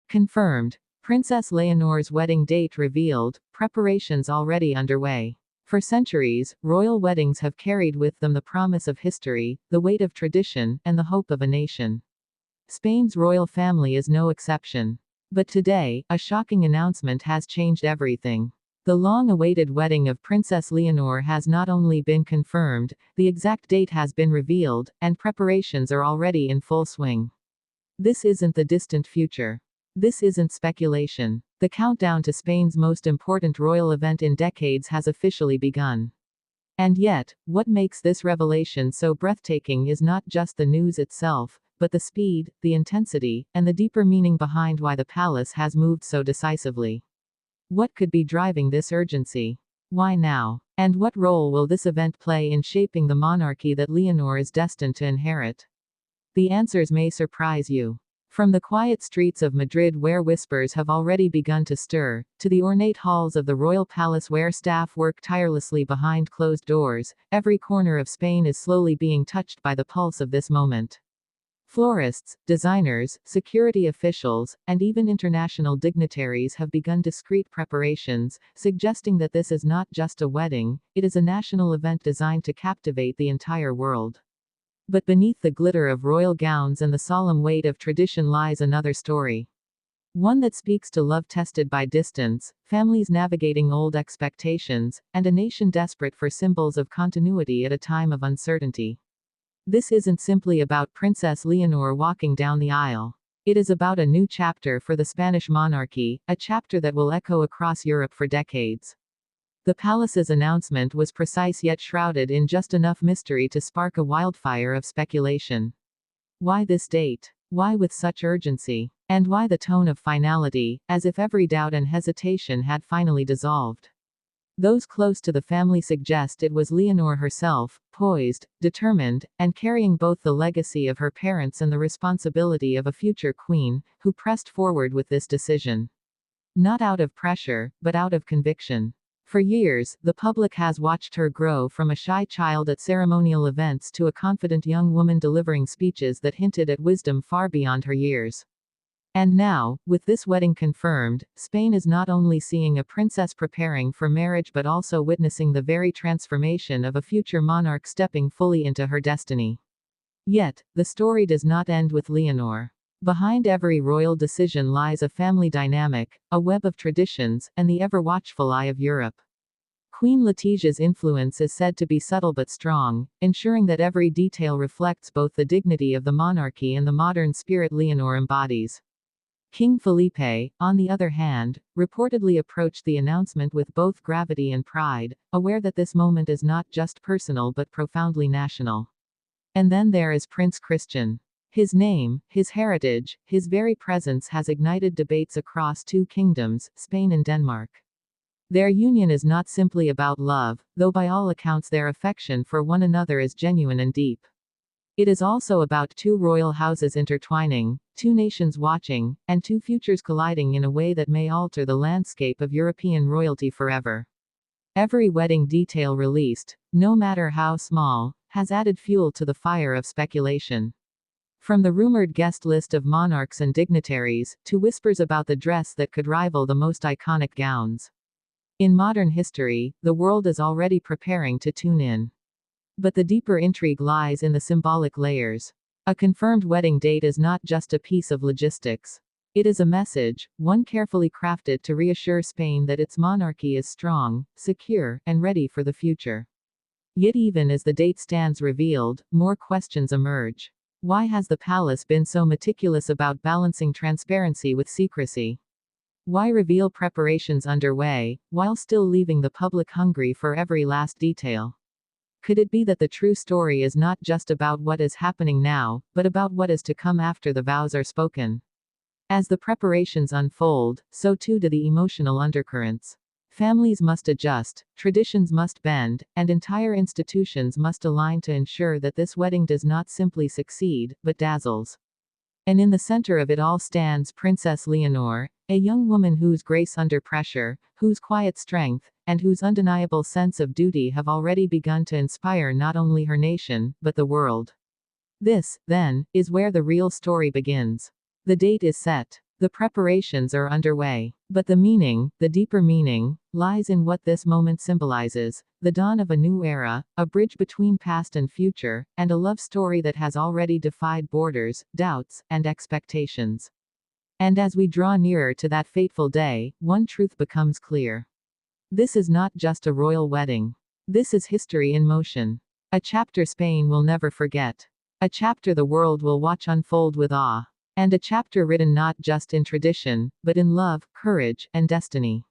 Confirmed. Princess Leonor's wedding date revealed, preparations already underway. For centuries, royal weddings have carried with them the promise of history, the weight of tradition, and the hope of a nation. Spain's royal family is no exception. But today, a shocking announcement has changed everything. The long-awaited wedding of Princess Leonor has not only been confirmed, the exact date has been revealed, and preparations are already in full swing. This isn't the distant future. This isn't speculation. The countdown to Spain's most important royal event in decades has officially begun. And yet, what makes this revelation so breathtaking is not just the news itself, but the speed, the intensity, and the deeper meaning behind why the palace has moved so decisively. What could be driving this urgency? Why now? And what role will this event play in shaping the monarchy that Leonor is destined to inherit? The answers may surprise you. From the quiet streets of Madrid where whispers have already begun to stir, to the ornate halls of the royal palace where staff work tirelessly behind closed doors, every corner of Spain is slowly being touched by the pulse of this moment. Florists, designers, security officials, and even international dignitaries have begun discreet preparations, suggesting that this is not just a wedding, it is a national event designed to captivate the entire world. But beneath the glitter of royal gowns and the solemn weight of tradition lies another story. One that speaks to love tested by distance, families navigating old expectations, and a nation desperate for symbols of continuity at a time of uncertainty. This isn't simply about Princess Leonor walking down the aisle. It is about a new chapter for the Spanish monarchy, a chapter that will echo across Europe for decades. The palace's announcement was precise yet shrouded in just enough mystery to spark a wildfire of speculation. Why this date? Why with such urgency? And why the tone of finality, as if every doubt and hesitation had finally dissolved? Those close to the family suggest it was Leonor herself, poised, determined, and carrying both the legacy of her parents and the responsibility of a future queen, who pressed forward with this decision. Not out of pressure, but out of conviction. For years, the public has watched her grow from a shy child at ceremonial events to a confident young woman delivering speeches that hinted at wisdom far beyond her years. And now, with this wedding confirmed, Spain is not only seeing a princess preparing for marriage but also witnessing the very transformation of a future monarch stepping fully into her destiny. Yet, the story does not end with Leonor. Behind every royal decision lies a family dynamic, a web of traditions, and the ever-watchful eye of Europe. Queen Letitia's influence is said to be subtle but strong, ensuring that every detail reflects both the dignity of the monarchy and the modern spirit Leonor embodies. King Felipe, on the other hand, reportedly approached the announcement with both gravity and pride, aware that this moment is not just personal but profoundly national. And then there is Prince Christian. His name, his heritage, his very presence has ignited debates across two kingdoms, Spain and Denmark. Their union is not simply about love, though by all accounts their affection for one another is genuine and deep. It is also about two royal houses intertwining, two nations watching, and two futures colliding in a way that may alter the landscape of European royalty forever. Every wedding detail released, no matter how small, has added fuel to the fire of speculation. From the rumored guest list of monarchs and dignitaries, to whispers about the dress that could rival the most iconic gowns. In modern history, the world is already preparing to tune in. But the deeper intrigue lies in the symbolic layers. A confirmed wedding date is not just a piece of logistics. It is a message, one carefully crafted to reassure Spain that its monarchy is strong, secure, and ready for the future. Yet even as the date stands revealed, more questions emerge. Why has the palace been so meticulous about balancing transparency with secrecy? Why reveal preparations underway, while still leaving the public hungry for every last detail? Could it be that the true story is not just about what is happening now, but about what is to come after the vows are spoken? As the preparations unfold, so too do the emotional undercurrents. Families must adjust, traditions must bend, and entire institutions must align to ensure that this wedding does not simply succeed, but dazzles. And in the center of it all stands Princess Leonor, a young woman whose grace under pressure, whose quiet strength, and whose undeniable sense of duty have already begun to inspire not only her nation, but the world. This, then, is where the real story begins. The date is set. The preparations are underway. But the meaning, the deeper meaning, lies in what this moment symbolizes: the dawn of a new era, a bridge between past and future, and a love story that has already defied borders, doubts, and expectations. And as we draw nearer to that fateful day, one truth becomes clear. This is not just a royal wedding. This is history in motion. A chapter Spain will never forget. A chapter the world will watch unfold with awe. And a chapter written not just in tradition, but in love, courage, and destiny.